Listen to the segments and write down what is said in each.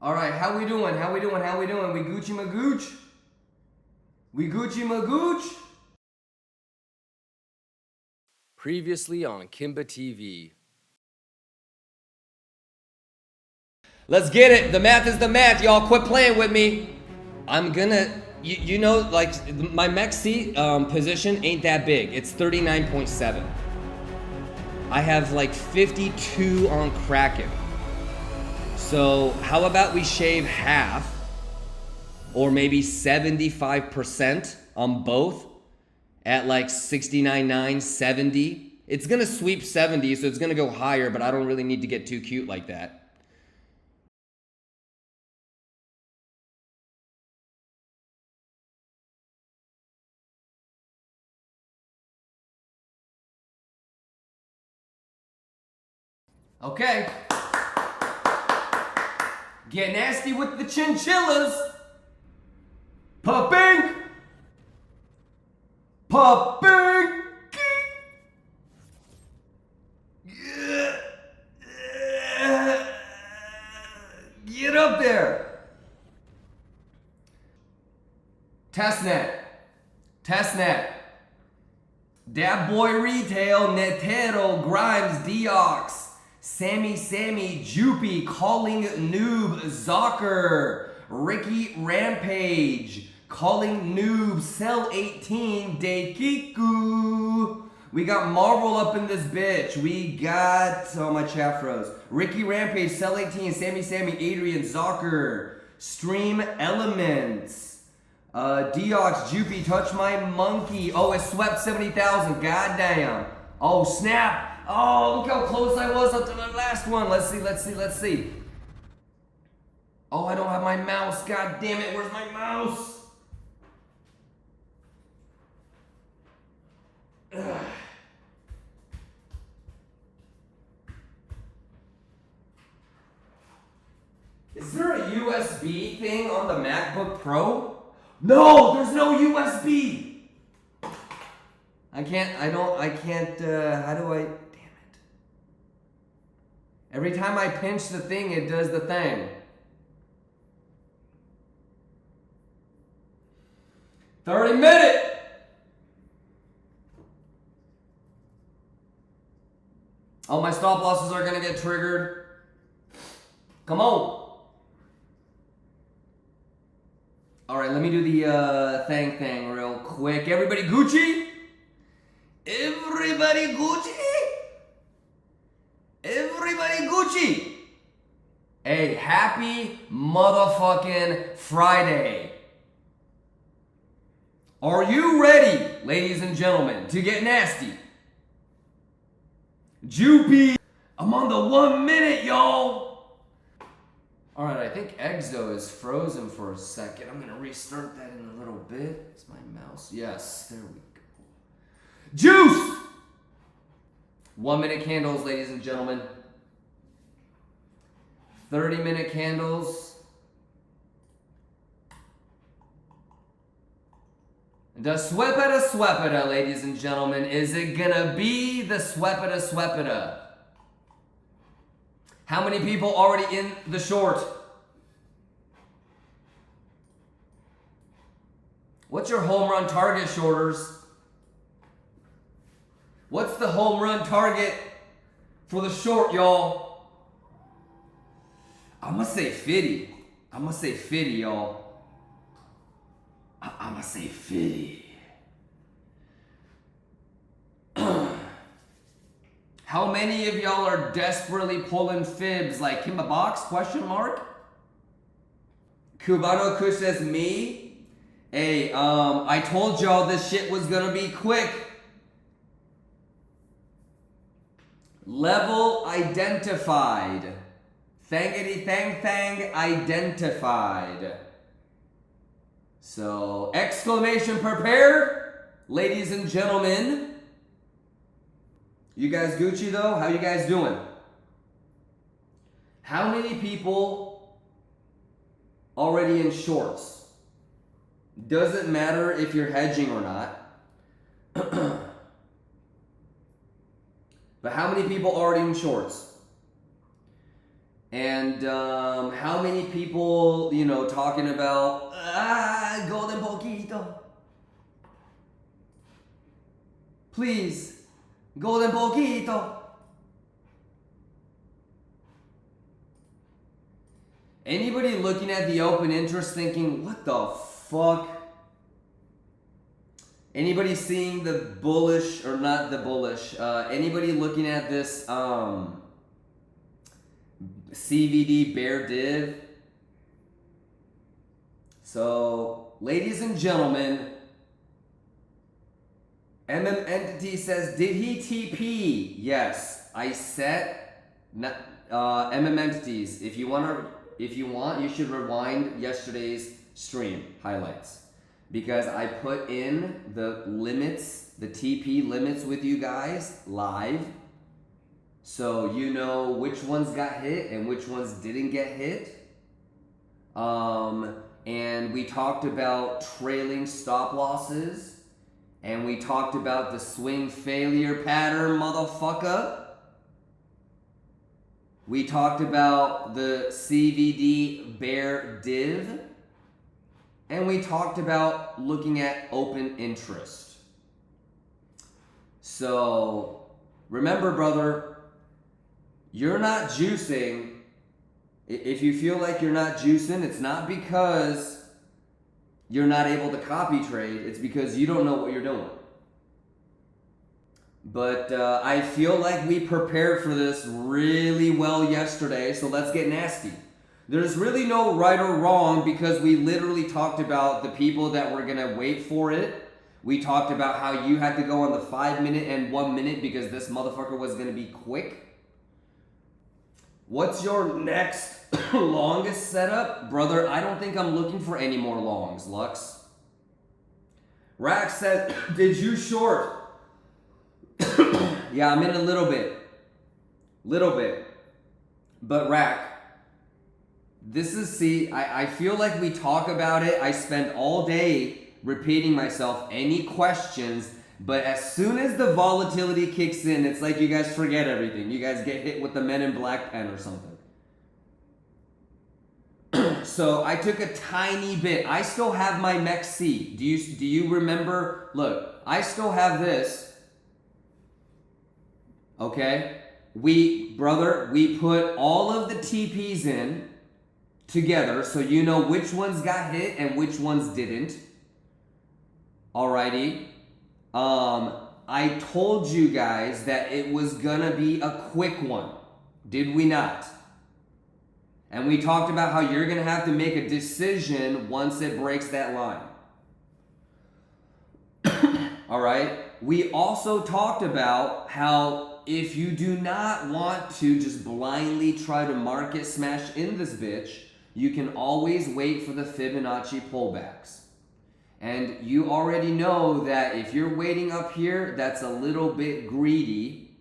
All right, how we doing? How we doing? How we doing? We Gucci Magooch? We Gucci Magooch? Previously on Kimba TV. Let's get it. The math is the math, y'all. Quit playing with me. I'm gonna, you know, like my MEXC position ain't that big. It's 39.7. I have like 52 on Kraken. So how about we shave half or maybe 75% on both at like 69.9, 70. It's gonna sweep 70, so it's gonna go higher, but I don't really need to get too cute like that. Okay. Get nasty with the chinchillas. Popping. Popping. Get up there. Testnet. Testnet. Dat boy retail. Netero. Grimes. Deox. Sammy, Jupy, Calling Noob, Zocker, Ricky Rampage, Calling Noob, Cell 18, Dekiku. We got Marvel up in this bitch. We got, oh my chat froze. Ricky Rampage, Cell 18, Sammy, Adrian, Zocker, Stream Elements, Deox, Jupy, Touch My Monkey. Oh, it swept 70,000, goddamn. Oh, snap. Oh, look how close I was up to the last one. Let's see. Oh, I don't have my mouse. God damn it, where's my mouse? Ugh. Is there a USB thing on the MacBook Pro? No, there's no USB. I can't, how do I? Every time I pinch the thing, it does the thing. $30-minute. Oh, my stop losses are gonna get triggered. Come on. All right, let me do the thing real quick. Everybody Gucci? Everybody Gucci? Everybody Gucci! Hey, happy motherfucking Friday. Are you ready, ladies and gentlemen, to get nasty? Jupy, I'm on the 1 minute, y'all. All right, I think Exo is frozen for a second. I'm gonna restart that in a little bit. It's my mouse. Yes, there we go. Juice! 1 minute candles, ladies and gentlemen. 30-minute candles. The sweepita, ladies and gentlemen. Is it gonna be the sweepita? How many people already in the short? What's your home run target, shorters? What's the home run target for the short, y'all? I'm gonna say 50. I'm gonna say 50, y'all. I'm gonna say 50. How many of y'all are desperately pulling fibs like Kimba Box? Question mark. Cubano Kush says me. Hey, I told y'all this shit was gonna be quick. Level identified. Thangity thang identified. So, exclamation prepared, ladies and gentlemen. You guys Gucci though? How you guys doing? How many people already in shorts? Doesn't matter if you're hedging or not. But how many people already in shorts? And how many people, you know, talking about golden poquito? Please, golden poquito. Anybody looking at the open interest thinking, what the fuck? Anybody seeing the bullish, or not the bullish, anybody looking at this CVD bear div? So, ladies and gentlemen, MM Entity says, did he TP? Yes, I set MM Entities. If you want, you should rewind yesterday's stream highlights, because I put in the limits, the TP limits with you guys live, so you know which ones got hit and which ones didn't get hit. And we talked about trailing stop losses. And we talked about the swing failure pattern, motherfucker. We talked about the CVD bear div. And we talked about looking at open interest. So, remember, brother, you're not juicing. If you feel like you're not juicing, it's not because you're not able to copy trade, it's because you don't know what you're doing. But I feel like we prepared for this really well yesterday, so let's get nasty. There's really no right or wrong, because we literally talked about the people that were gonna wait for it. We talked about how you had to go on the 5 minute and 1 minute because this motherfucker was gonna be quick. What's your next longest setup? Brother, I don't think I'm looking for any more longs, Lux. Rack said, did you short? Yeah, I'm in a little bit. But Rack, this is, see, I feel like we talk about it. I spend all day repeating myself. Any questions? But as soon as the volatility kicks in, it's like you guys forget everything. You guys get hit with the Men in Black pen or something. So I took a tiny bit. I still have my MEXC. Do you remember? Look, I still have this. Okay? We put all of the TPs in together so you know which ones got hit and which ones didn't. Alrighty. I told you guys that it was gonna be a quick one. Did we not? And we talked about how you're gonna have to make a decision once it breaks that line. Alright? We also talked about how if you do not want to just blindly try to market smash in this bitch, you can always wait for the Fibonacci pullbacks. And you already know that if you're waiting up here, that's a little bit greedy.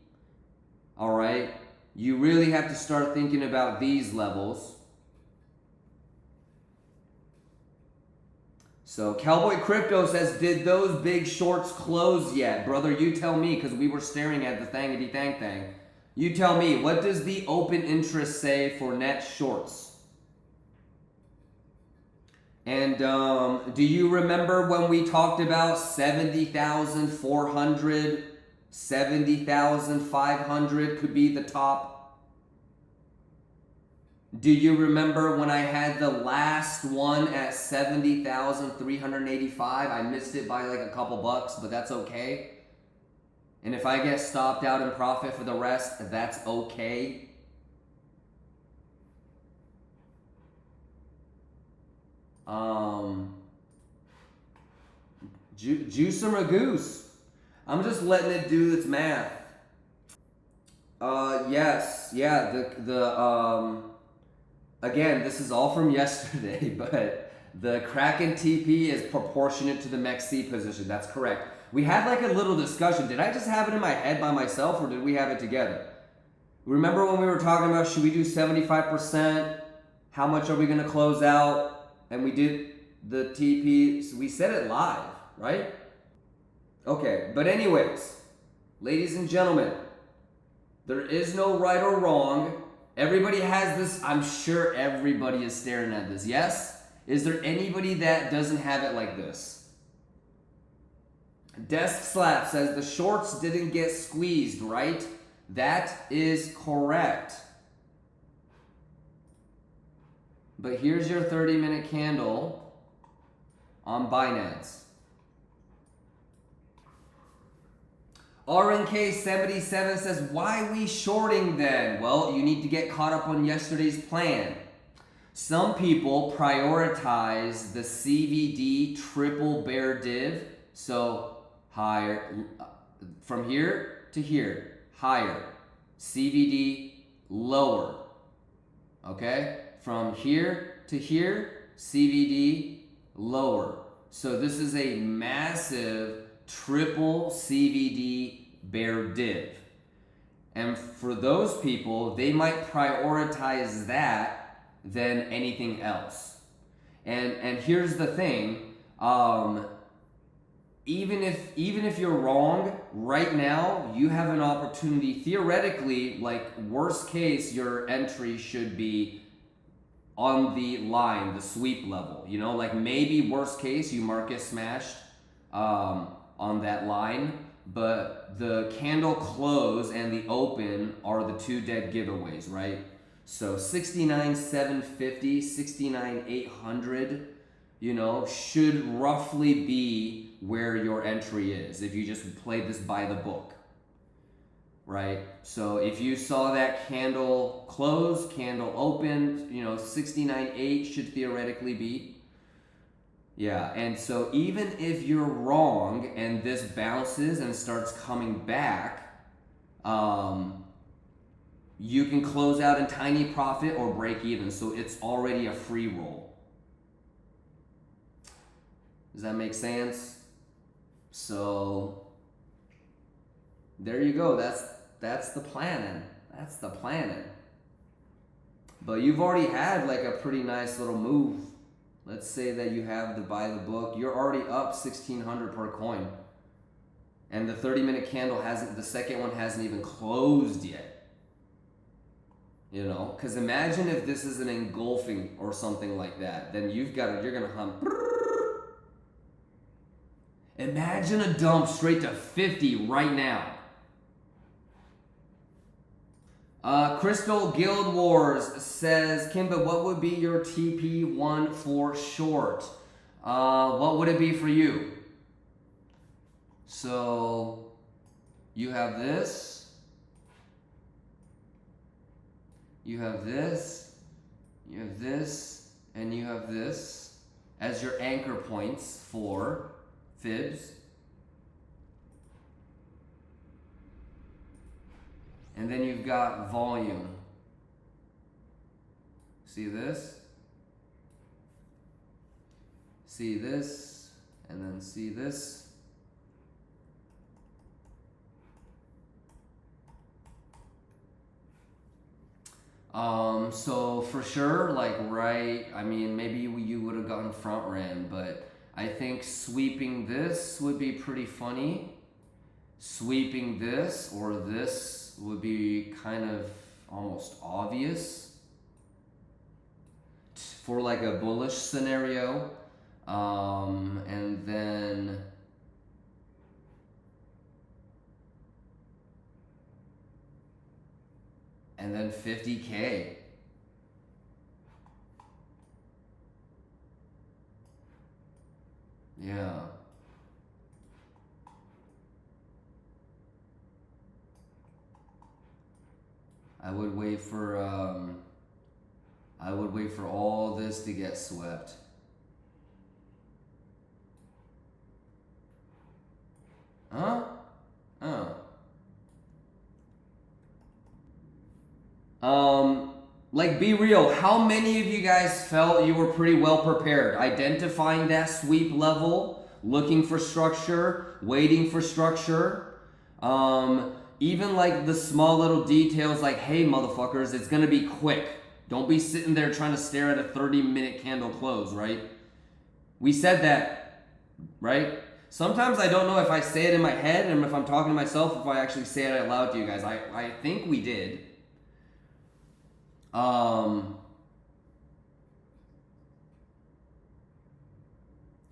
All right? You really have to start thinking about these levels. So Cowboy Crypto says, did those big shorts close yet? Brother, you tell me, because we were staring at the thangity thang. You tell me, what does the open interest say for net shorts? And do you remember when we talked about 70,400, 70,500 could be the top? Do you remember when I had the last one at 70,385? I missed it by like a couple bucks, but that's okay. And if I get stopped out in profit for the rest, that's okay. Juice or a goose? I'm just letting it do its math. Yes, yeah, again, this is all from yesterday, but the Kraken TP is proportionate to the MEXC position. That's correct. We had like a little discussion. Did I just have it in my head by myself, or did we have it together? Remember when we were talking about, should we do 75%? How much are we going to close out? And we did the TP. So we said it live, right? Okay, but anyways, ladies and gentlemen, there is no right or wrong. Everybody has this. I'm sure everybody is staring at this. Yes? Is there anybody that doesn't have it like this? Desk Slap says the shorts didn't get squeezed, right? That is correct. But here's your 30-minute candle on Binance. RNK77 says, why we shorting then? Well, you need to get caught up on yesterday's plan. Some people prioritize the CVD triple bear div. So higher, from here to here, higher. CVD lower. Okay? From here to here, CVD lower. So this is a massive triple CVD bear div. And for those people, they might prioritize that than anything else. And here's the thing, even if you're wrong right now, you have an opportunity theoretically, like worst case, your entry should be on the line, the sweep level, you know, like maybe worst case you market smashed on that line, but the candle close and the open are the two dead giveaways, right? So 69,750, 69,800, you know, should roughly be where your entry is if you just play this by the book, right? So if you saw that candle close, candle open, you know, 69.8 should theoretically be. Yeah, and so even if you're wrong and this bounces and starts coming back, you can close out in tiny profit or break even. So it's already a free roll. Does that make sense? So there you go. That's the planning. That's the planning. But you've already had like a pretty nice little move. Let's say that you have the buy the book. You're already up 1,600 per coin. And the 30-minute candle hasn't, the second one hasn't even closed yet. You know, because imagine if this is an engulfing or something like that. Then you're going to hum. Imagine a dump straight to 50 right now. Crystal Guild Wars says, Kimba, what would be your TP1 for short? What would it be for you? So you have this, you have this, you have this, and you have this as your anchor points for fibs. And then you've got volume. See this? See this? And then see this? So for sure, like right, I mean, maybe you would have gotten front ran, but I think sweeping this would be pretty funny. Sweeping this or this would be kind of almost obvious for like a bullish scenario. And then and then 50K. Yeah. I would wait for all this to get swept. Huh? Oh. Like, be real. How many of you guys felt you were pretty well prepared? Identifying that sweep level, looking for structure, waiting for structure. Even like the small little details like, hey, motherfuckers, it's going to be quick. Don't be sitting there trying to stare at a 30-minute candle close, right? We said that, right? Sometimes I don't know if I say it in my head and if I'm talking to myself, if I actually say it out loud to you guys. I think we did.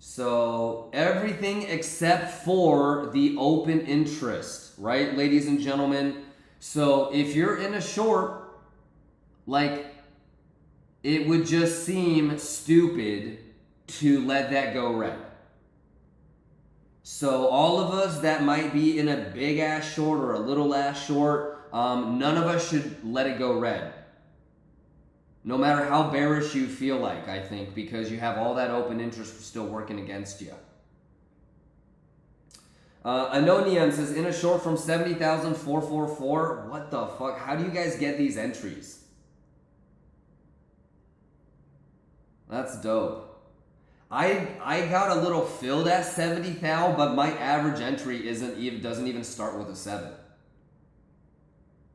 So everything except for the open interest, right, ladies and gentlemen? So if you're in a short, like, it would just seem stupid to let that go red. So all of us that might be in a big ass short or a little ass short, none of us should let it go red. No matter how bearish you feel like, I think, because you have all that open interest still working against you. Anonian says, in a short from 70,444. What the fuck? How do you guys get these entries? That's dope. I got a little filled at 70,000, but my average entry doesn't even start with a 7.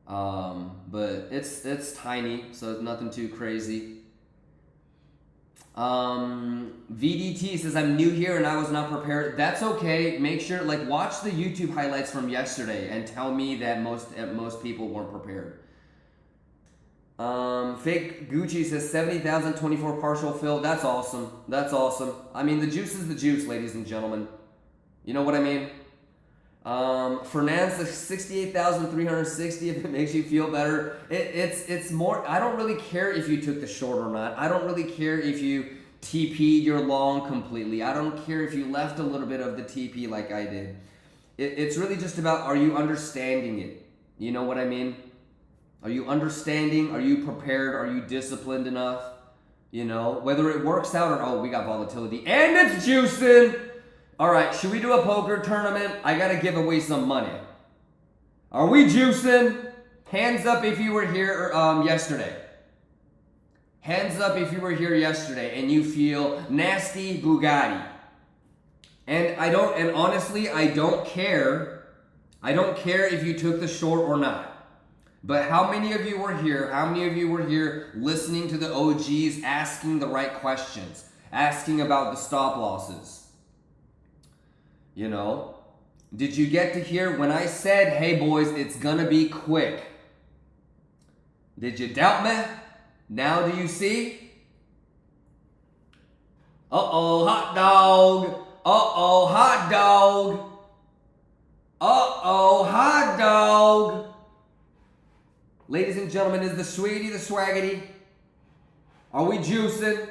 But it's tiny, so it's nothing too crazy. VDT says, I'm new here and I was not prepared. That's okay. Make sure, like, watch the YouTube highlights from yesterday and tell me that most people weren't prepared. Fake Gucci says 70,024 partial fill. That's awesome. That's awesome. I mean, the juice is the juice, ladies and gentlemen. You know what I mean? Fernand says 68,360. If it makes you feel better, it's more. I don't really care if you took the short or not. I don't really care if you TP'd your long completely. I don't care if you left a little bit of the TP like I did. It's really just about, are you understanding it? You know what I mean? Are you understanding? Are you prepared? Are you disciplined enough? You know, whether it works out or, oh, we got volatility and it's juicing. All right, should we do a poker tournament? I got to give away some money. Are we juicing? Hands up if you were here yesterday. Hands up if you were here yesterday and you feel nasty Bugatti. And honestly, I don't care. I don't care if you took the short or not. But how many of you were here? How many of you were here listening to the OGs asking the right questions? Asking about the stop losses? You know? Did you get to hear when I said, hey boys, it's gonna be quick? Did you doubt me? Now do you see? Uh-oh, hot dog. Uh-oh, hot dog. Uh-oh, hot dog. Ladies and gentlemen, is the sweetie the swaggity? Are we juicing?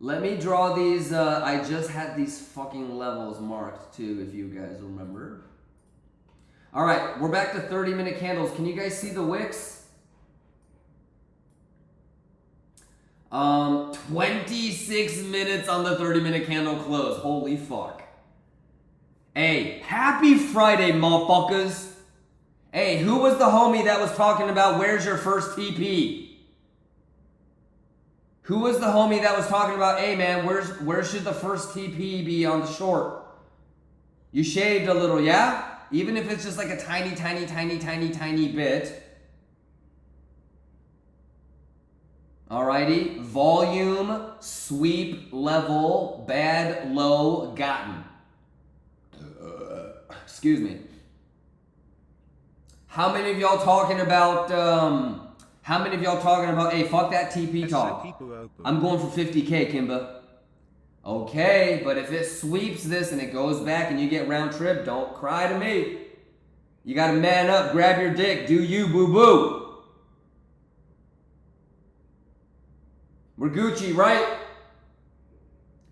Let me draw these. I just had these fucking levels marked too, if you guys remember. All right, we're back to 30-minute candles. Can you guys see the wicks? 26 minutes on the 30-minute candle close. Holy fuck. Hey, happy Friday, motherfuckers. Hey, who was the homie that was talking about where's your first TP? Who was the homie that was talking about, hey man, where should the first TP be on the short? You shaved a little, yeah? Even if it's just like a tiny bit. Alrighty, volume, sweep, level, bad, low, gotten. Excuse me. How many of y'all talking about, hey, fuck that TP talk. I'm going for 50K, Kimba. Okay, but if it sweeps this and it goes back and you get round trip, don't cry to me. You gotta man up, grab your dick, do you, boo-boo. We're Gucci, right?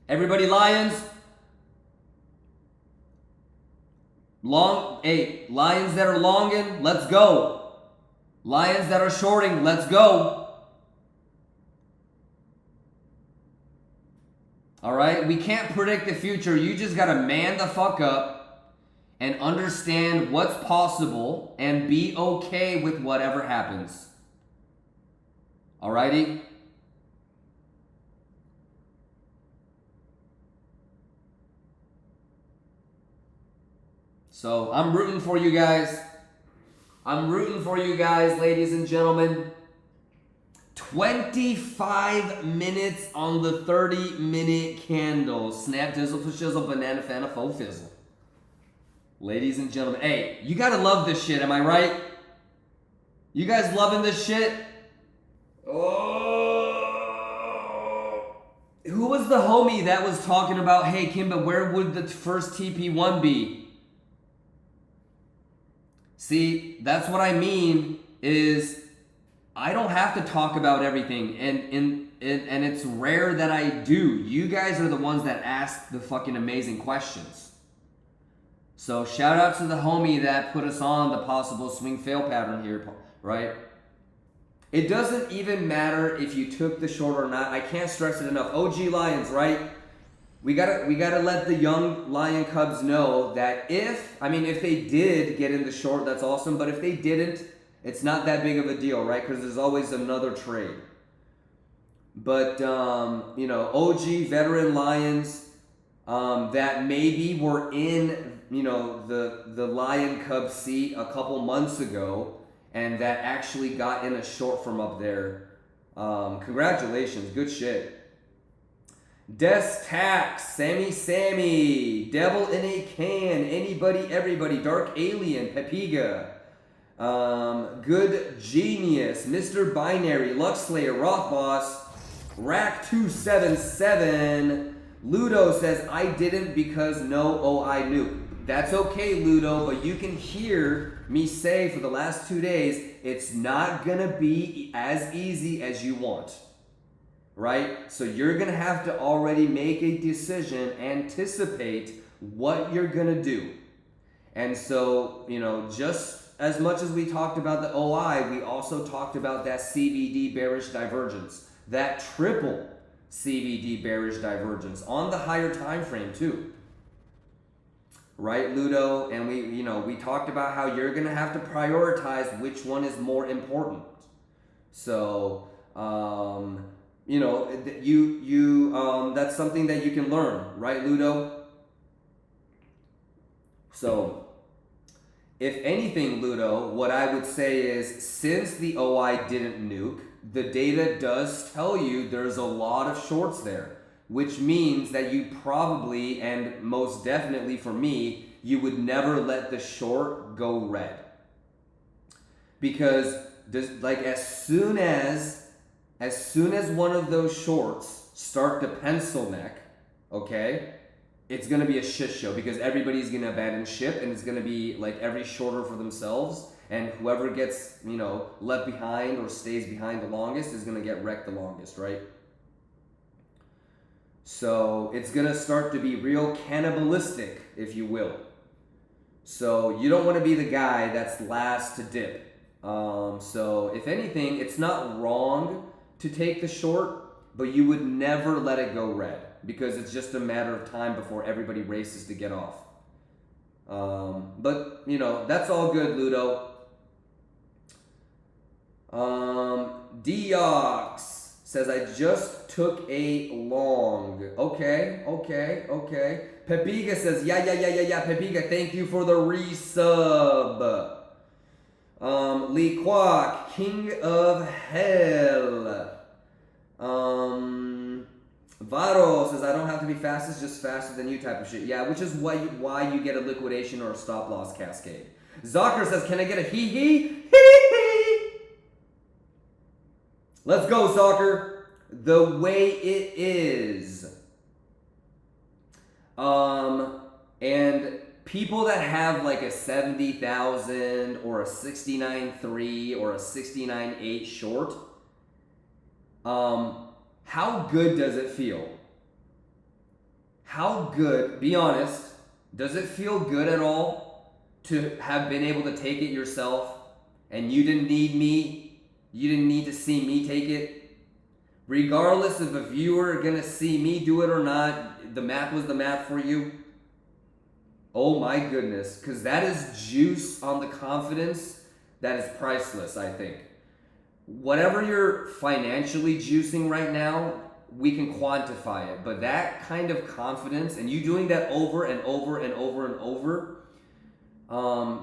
Everybody lions? Lions that are longing, let's go. Lions that are shorting, let's go. All right, we can't predict the future. You just got to man the fuck up and understand what's possible and be okay with whatever happens. All righty? So I'm rooting for you guys. I'm rooting for you guys, ladies and gentlemen. 25 minutes on the 30-minute candle. Snap, dizzle, for shizzle, banana, fana, faux fizzle. Ladies and gentlemen. Hey, you gotta love this shit, am I right? You guys loving this shit? Oh, who was the homie that was talking about, hey, Kimba, where would the first TP1 be? See, that's what I mean is I don't have to talk about everything, and it's rare that I do. You guys are the ones that ask the fucking amazing questions. So shout out to the homie that put us on the possible swing fail pattern here, right? It doesn't even matter if you took the short or not. I can't stress it enough. OG Lions, right? We gotta let the young Lion Cubs know that if they did get in the short, that's awesome. But if they didn't, it's not that big of a deal, right? Because there's always another trade. But OG veteran Lions that maybe were in the Lion Cub seat a couple months ago and that actually got in a short from up there. Congratulations, good shit. Des Tax, Sammy, Devil in a Can, Anybody, Everybody, Dark Alien, Pepiga, Good Genius, Mr. Binary, Luxslayer, Roth Boss, Rack277, Ludo says, I didn't because I knew. That's okay, Ludo, but you can hear me say for the last 2 days, it's not gonna be as easy as you want. Right? So you're going to have to already make a decision, anticipate what you're going to do. And so, just as much as we talked about the OI, we also talked about that CVD bearish divergence, that triple CVD bearish divergence on the higher time frame too. Right, Ludo? And we talked about how you're going to have to prioritize which one is more important. So, that's something that you can learn, right, Ludo? So, if anything, Ludo, what I would say is, since the OI didn't nuke, the data does tell you there's a lot of shorts there, which means that you probably, and most definitely for me, you would never let the short go red. Because, as soon as one of those shorts start to pencil neck, okay, it's going to be a shit show because everybody's going to abandon ship and it's going to be like every shorter for themselves, and whoever gets, left behind or stays behind the longest is going to get wrecked the longest, right? So it's going to start to be real cannibalistic, if you will. So you don't want to be the guy that's last to dip. So if anything, it's not wrong to take the short, but you would never let it go red because it's just a matter of time before everybody races to get off. But that's all good, Ludo. Deox says, I just took a long. Okay. Pepiga says, yeah. Pepiga, thank you for the resub. Lee Kwok, King of Hell. Varo says, I don't have to be fastest, just faster than you type of shit. Yeah, which is why you get a liquidation or a stop loss cascade. Zocker says, can I get a hee-hee? Hee-hee! Let's go, Zocker. The way it is. And people that have like a 70,000 or a 69.3 or a 69.8 short, how good does it feel? How good, be honest, does it feel good at all to have been able to take it yourself and you didn't need me, you didn't need to see me take it? Regardless of if you were gonna see me do it or not, the map was the map for you. Oh my goodness, because that is juice on the confidence that is priceless, I think. Whatever you're financially juicing right now, we can quantify it. But that kind of confidence, and you doing that over and over and over and over,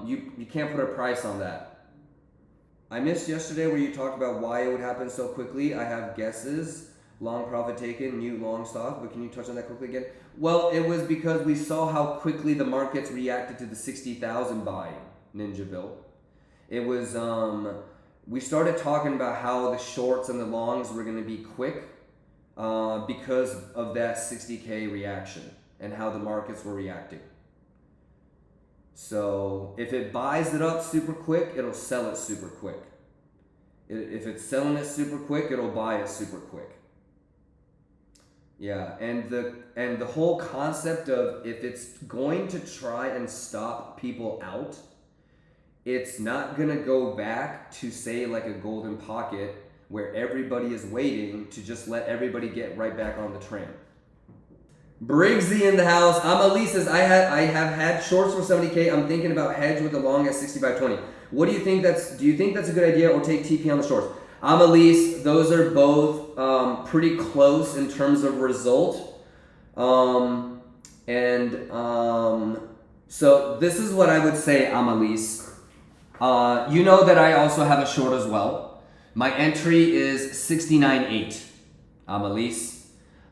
you can't put a price on that. I missed yesterday where you talked about why it would happen so quickly. I have guesses. Long profit taken, new long stop, but can you touch on that quickly again? Well, it was because we saw how quickly the markets reacted to the 60,000 buy, Ninjaville. It was we started talking about how the shorts and the longs were going to be quick because of that 60K reaction and how the markets were reacting. So if it buys it up super quick, it'll sell it super quick. If it's selling it super quick, it'll buy it super quick. Yeah, and the whole concept of if it's going to try and stop people out, it's not gonna go back to say like a golden pocket where everybody is waiting to just let everybody get right back on the train. Briggsy in the house. Amelie says, I have had shorts for 70K. I'm thinking about hedge with the long at 65.20. What do you think do you think that's a good idea, or take TP on the shorts? Amelie, those are both pretty close in terms of result. So this is what I would say, Amelie. You know that I also have a short as well. My entry is 69.8, Amelie.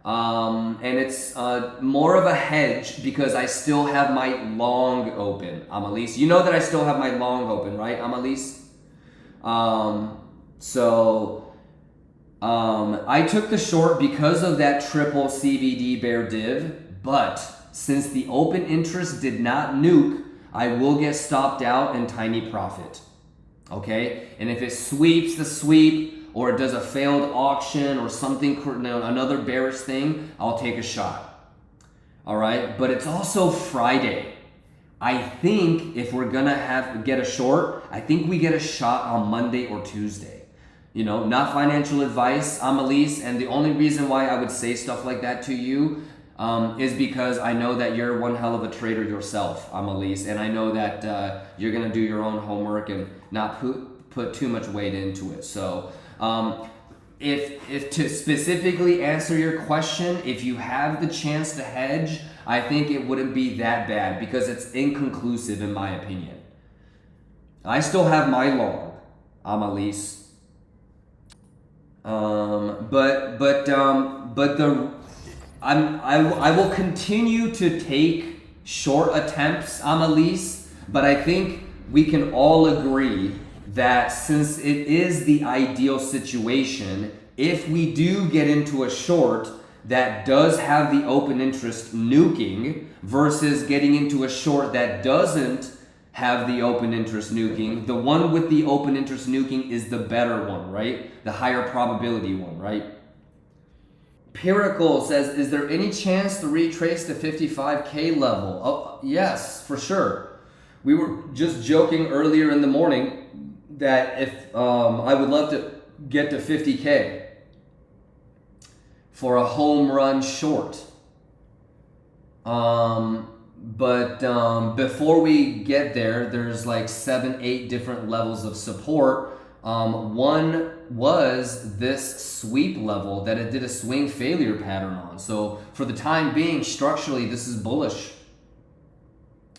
And it's more of a hedge because I still have my long open, Amelie. You know that I still have my long open, right, Amelie? I took the short because of that triple CVD bear div, but since the open interest did not nuke, I will get stopped out and tiny profit. Okay? And if it sweeps the sweep, or it does a failed auction or something, another bearish thing, I'll take a shot. All right, but it's also Friday. I think if we're gonna get a short, I think we get a shot on Monday or Tuesday. You know, not financial advice, Amelie, and the only reason why I would say stuff like that to you is because I know that you're one hell of a trader yourself, Amelie, and I know that you're gonna do your own homework and not put too much weight into it. So. If to specifically answer your question, if you have the chance to hedge, I think it wouldn't be that bad because it's inconclusive in my opinion. I still have my long, Amelie. I will continue to take short attempts, Amelie, but I think we can all agree that since it is the ideal situation, if we do get into a short that does have the open interest nuking versus getting into a short that doesn't have the open interest nuking, the one with the open interest nuking is the better one, right? The higher probability one, right? Piracle says, is there any chance to retrace the 55K level? Oh, yes, for sure. We were just joking earlier in the morning that if I would love to get to 50K for a home run short. But before we get there, there's like 7-8 different levels of support. One was this sweep level that it did a swing failure pattern on. So for the time being, structurally, this is bullish,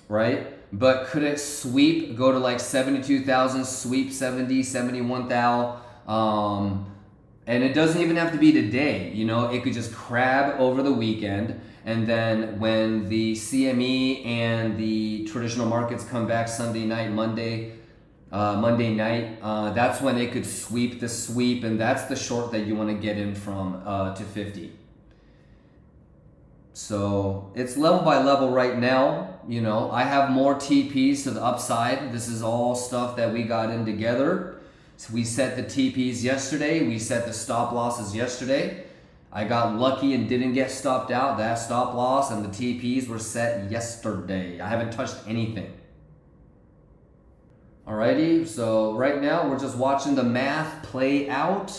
right? But could it sweep, go to like 72,000, sweep 70, 71,000? And it doesn't even have to be today. You know, it could just crab over the weekend. And then when the CME and the traditional markets come back Sunday night, Monday night, that's when it could sweep the sweep. And that's the short that you want to get in from to 50. So it's level by level right now. You know, I have more TPs to the upside. This is all stuff that we got in together. So we set the TPs yesterday. We set the stop losses yesterday. I got lucky and didn't get stopped out. That stop loss and the TPs were set yesterday. I haven't touched anything. Alrighty, so right now we're just watching the math play out.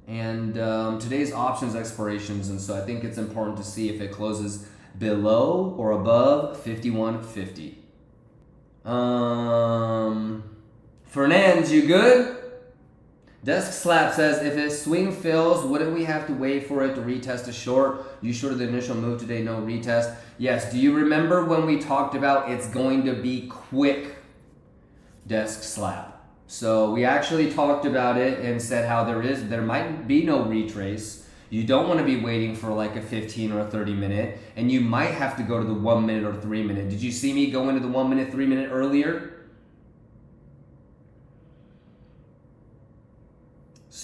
And today's options expirations, and so I think it's important to see if it closes below or above 51.50. Fernand, you good? Desk Slap says, if a swing fails, wouldn't we have to wait for it to retest a short? You sure the initial move today, no retest? Yes, do you remember when we talked about it's going to be quick? Desk Slap. So we actually talked about it and said how there might be no retrace. You don't want to be waiting for like a 15 or a 30 minute, and you might have to go to the 1 minute or 3 minute. Did you see me go into the 1 minute, 3 minute earlier?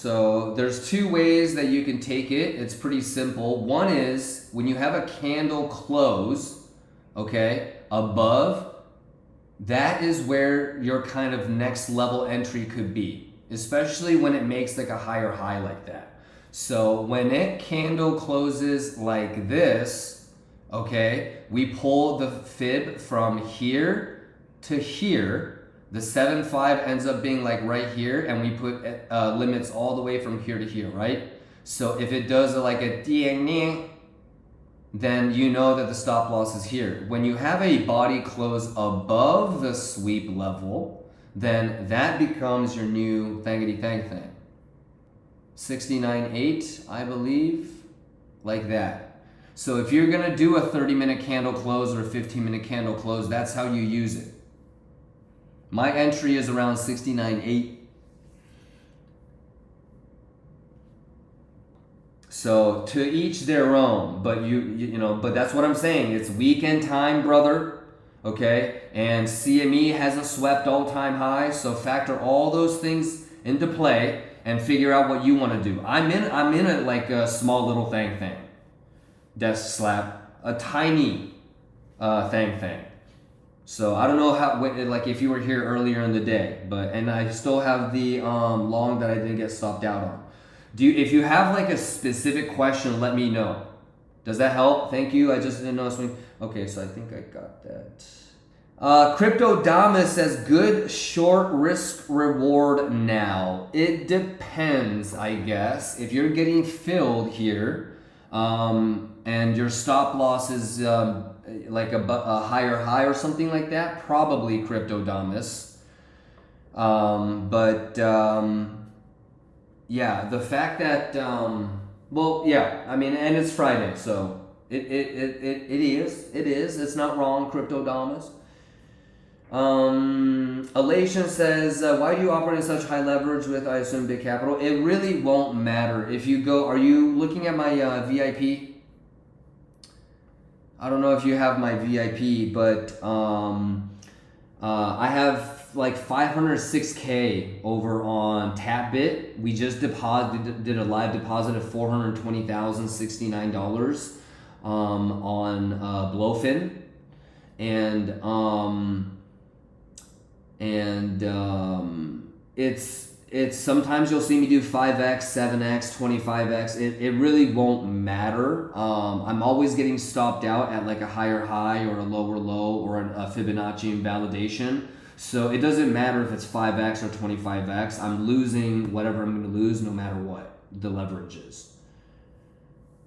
So there's two ways that you can take it. It's pretty simple. One is when you have a candle close, okay, above, that is where your kind of next level entry could be, especially when it makes like a higher high like that. So when it candle closes like this, okay, we pull the fib from here to here. The 7.5 ends up being like right here, and we put limits all the way from here to here, right? So if it does like a ding, then you know that the stop loss is here. When you have a body close above the sweep level, then that becomes your new thangity thang thing. 69.8, I believe, like that. So if you're gonna do a 30-minute candle close or a 15-minute candle close, that's how you use it. My entry is around 69.8. So to each their own, but you know, but that's what I'm saying. It's weekend time, brother. Okay, and CME hasn't swept all-time highs, so factor all those things into play and figure out what you want to do. I'm in a like a small little thing, desk slab, a tiny thing. So I don't know how, like if you were here earlier in the day, and I still have the long that I didn't get stopped out on. If you have like a specific question, let me know. Does that help? Thank you. I just didn't know swing. Okay, so I think I got that. Crypto Damas says good short risk reward now. It depends, I guess. If you're getting filled here, and your stop loss is like a higher high or something like that, probably Crypto Damas. Yeah, the fact that well, yeah, I mean, and it's Friday, so it is. It's not wrong, Crypto Damas. Elation says, why do you operate in such high leverage with, I assume, big capital? It really won't matter. If you go, are you looking at my VIP? I don't know if you have my VIP, but I have like 506K over on TapBit. We just did a live deposit of $420,069 on Blowfin, and it's sometimes you'll see me do 5x, 7x, 25x. It really won't matter. I'm always getting stopped out at like a higher high or a lower low or a Fibonacci invalidation. So it doesn't matter if it's 5x or 25x. I'm losing whatever I'm going to lose no matter what the leverage is.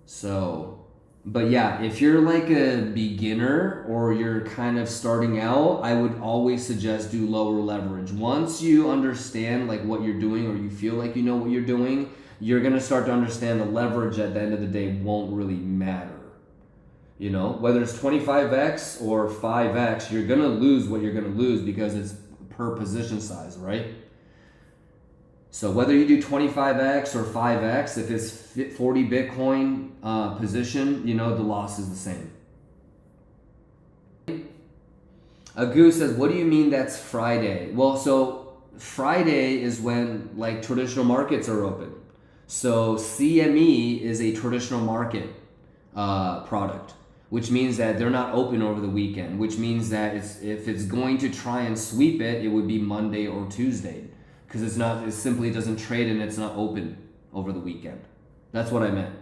So, but yeah, if you're like a beginner or you're kind of starting out, I would always suggest do lower leverage. Once you understand like what you're doing, or you feel like you know what you're doing, you're going to start to understand the leverage at the end of the day won't really matter. You know, whether it's 25x or 5x, you're going to lose what you're going to lose because it's per position size, right? So whether you do 25x or 5x, if it's 40 Bitcoin position, you know, the loss is the same. Agu says, what do you mean that's Friday? Well, so Friday is when like traditional markets are open. So CME is a traditional market product, which means that they're not open over the weekend, which means that if it's going to try and sweep it, it would be Monday or Tuesday. Because it simply doesn't trade and it's not open over the weekend. That's what I meant.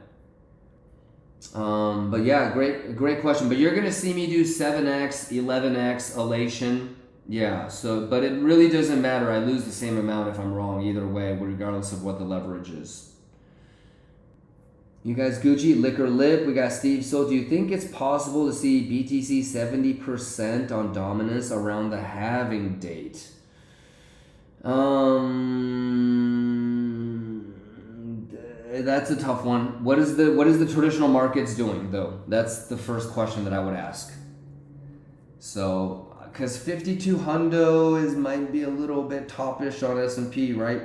But yeah, great question. But you're gonna see me do 7x, 11x, elation. Yeah. So, but it really doesn't matter. I lose the same amount if I'm wrong either way, regardless of what the leverage is. You guys, Gucci, Liquor Lip. We got Steve. So, do you think it's possible to see BTC 70% on dominance around the halving date? That's a tough one. What is the traditional markets doing though? That's the first question that I would ask. So, because 52 hundo might be a little bit topish on S&P, right?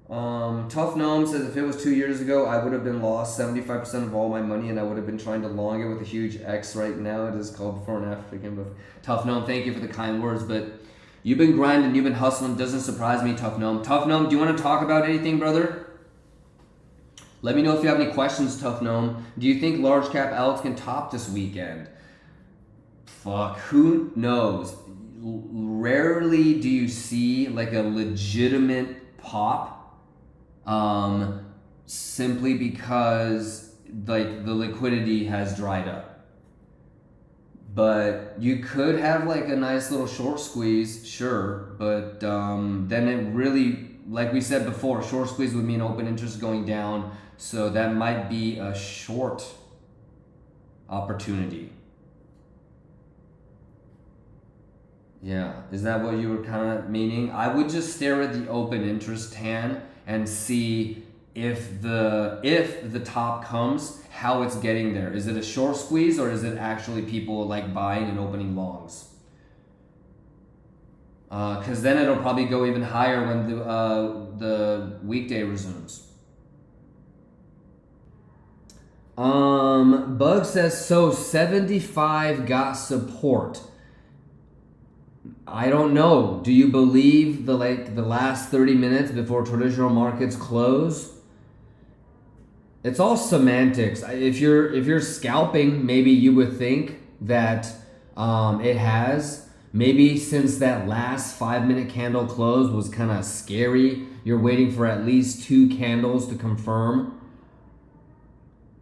Tough Gnome says if it was 2 years ago, I would have been lost 75% of all my money, and I would have been trying to long it with a huge X right now. It is called before and after. Tough Gnome, thank you for the kind words, but You've been grinding, you've been hustling. Doesn't surprise me, Tough Gnome. Tough Gnome, do you want to talk about anything, brother? Let me know if you have any questions, Tough Gnome. Do you think large cap alts can top this weekend? Fuck, who knows? Rarely do you see like a legitimate pop, simply because like the liquidity has dried up. But you could have like a nice little short squeeze, sure. But then it really, like we said before, short squeeze would mean open interest going down. So that might be a short opportunity. Yeah, is that what you were kind of meaning? I would just stare at the open interest tan and see if the top comes, how it's getting there. Is it a short squeeze or is it actually people like buying and opening longs? Because then it'll probably go even higher when the weekday resumes. Bug says, so 75 got support. I don't know. Do you believe the last 30 minutes before traditional markets close? It's all semantics. If you're scalping, maybe you would think that it has. Maybe since that last 5-minute candle close was kind of scary, you're waiting for at least 2 candles to confirm.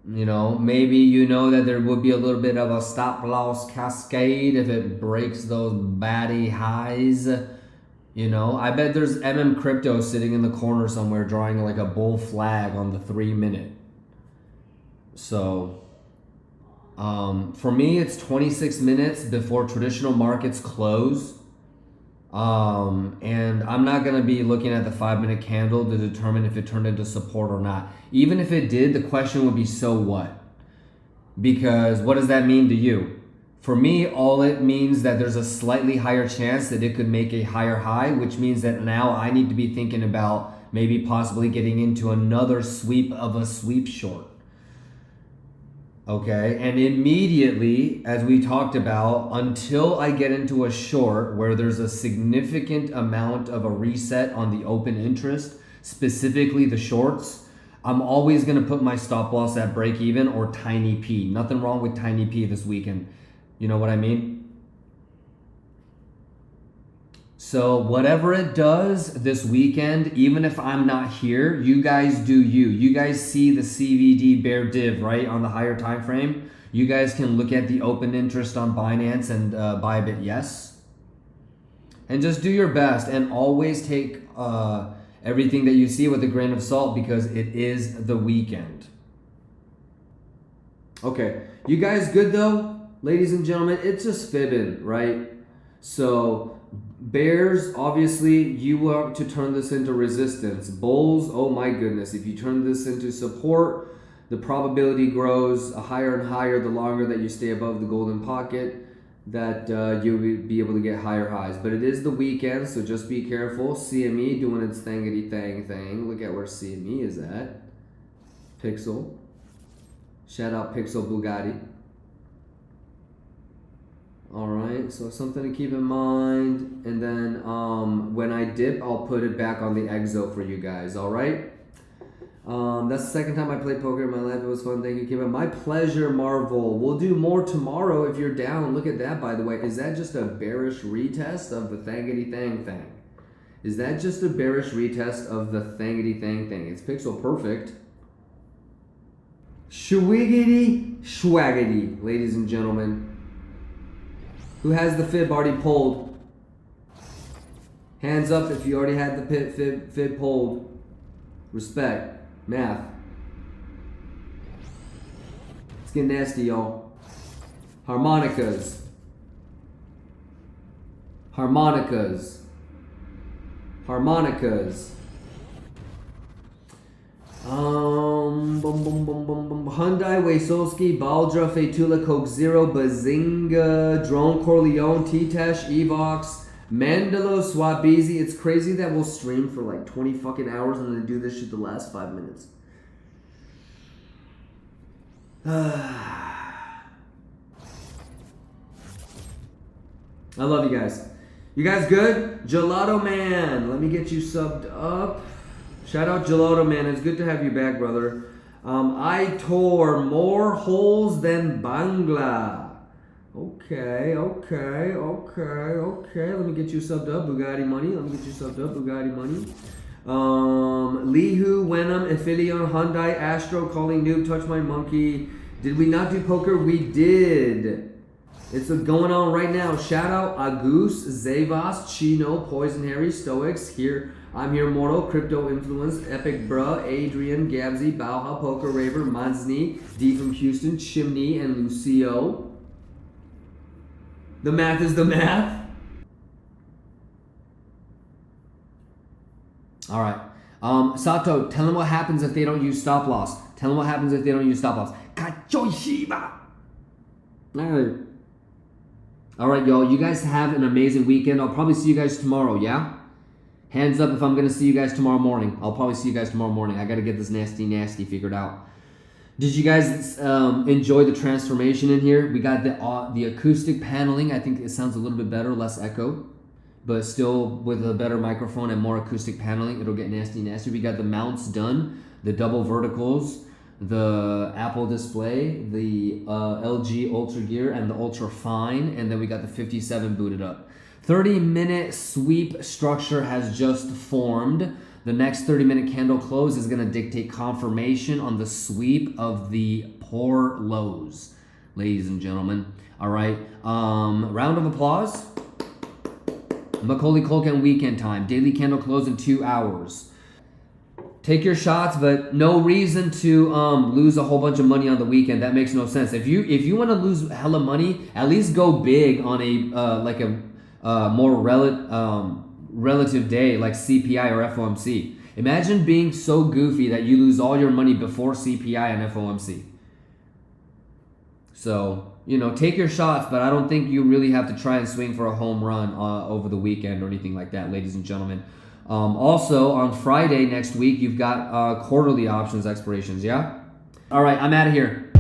You know, maybe you know that there would be a little bit of a stop loss cascade if it breaks those baddie highs. You know, I bet there's Crypto sitting in the corner somewhere drawing like a bull flag on the 3-minute. So, for me, it's 26 minutes before traditional markets close. And I'm not going to be looking at the 5-minute candle to determine if it turned into support or not. Even if it did, the question would be, so what? Because what does that mean to you? For me, all it means that there's a slightly higher chance that it could make a higher high, which means that now I need to be thinking about maybe possibly getting into another sweep of a sweep short. Okay, and immediately, as we talked about, until I get into a short where there's a significant amount of a reset on the open interest, specifically the shorts, I'm always going to put my stop loss at break even or tiny P. Nothing wrong with tiny P this weekend. You know what I mean? So whatever it does this weekend, even if I'm not here, you guys do you. You guys see the CVD bear div, right, on the higher time frame. You guys can look at the open interest on Binance and Bybit, yes. And just do your best and always take everything that you see with a grain of salt because it is the weekend. Okay, you guys good though? Ladies and gentlemen, it's just fibbing, right? So bears, obviously, you want to turn this into resistance. Bulls, oh my goodness, if you turn this into support, the probability grows higher and higher the longer that you stay above the golden pocket, that you'll be able to get higher highs. But it is the weekend, so just be careful. CME doing its thangity thing. Look at where CME is at. Pixel. Shout out Pixel Bugatti. All right, so something to keep in mind. And then when I dip, I'll put it back on the exo for you guys, all right? That's the second time I played poker in my life. It was fun. Thank you, Kim. My pleasure, Marvel. We'll do more tomorrow if you're down. Look at that, by the way. Is that just a bearish retest of the thangity thing? Is that just a bearish retest of the thangity thing? It's pixel perfect. Schwiggity schwaggity, ladies and gentlemen. Who has the fib already pulled? Hands up if you already had the fib pulled. Respect. Math. It's getting nasty, y'all. Harmonicas. Harmonicas. Harmonicas. Hyundai, Waysolski, Baldra, Fetula, Coke Zero, Bazinga, Drone Corleone, T-Tash, Evox, Mandalo, Swabizi. It's crazy that we'll stream for like 20 fucking hours and then do this shit the last 5 minutes. I love you guys. You guys good? Gelato Man, let me get you subbed up. Shout out Gelato Man, it's good to have you back, brother. I tore more holes than Bangla. Okay. Let me get you subbed up, Bugatti Money. Lihu, Wenham, Aphelion, Hyundai, Astro, Calling Noob, Touch My Monkey. Did we not do poker? We did. It's going on right now. Shout out Agus, Zavas, Chino, Poison Harry, Stoics. Here, I'm here, Mortal, Crypto Influence, Epic Bruh, Adrian, Gabsy, Bauha, Poker Raver, Manzni, D from Houston, Chimney, and Lucio. The math is the math. All right. Sato, tell them what happens if they don't use stop loss. Kachoishiba. All right, y'all. You guys have an amazing weekend. I'll probably see you guys tomorrow, yeah? Hands up if I'm going to see you guys tomorrow morning. I'll probably see you guys tomorrow morning. I got to get this nasty figured out. Did you guys enjoy the transformation in here? We got the acoustic paneling. I think it sounds a little bit better, less echo, but still with a better microphone and more acoustic paneling, it'll get nasty. We got the mounts done, the double verticals, the Apple display, the LG Ultra Gear, and the Ultra Fine, and then we got the 57 booted up. 30-minute sweep structure has just formed. The next 30-minute candle close is going to dictate confirmation on the sweep of the poor lows, ladies and gentlemen. All right, round of applause. Macaulay Culkin weekend time. Daily candle close in 2 hours. Take your shots, but no reason to lose a whole bunch of money on the weekend. That makes no sense. If you want to lose hella money, at least go big on a more relative day like CPI or FOMC. Imagine being so goofy that you lose all your money before CPI and FOMC. So, take your shots, but I don't think you really have to try and swing for a home run over the weekend or anything like that, ladies and gentlemen. Also, on Friday next week, you've got quarterly options expirations, yeah? All right, I'm out of here.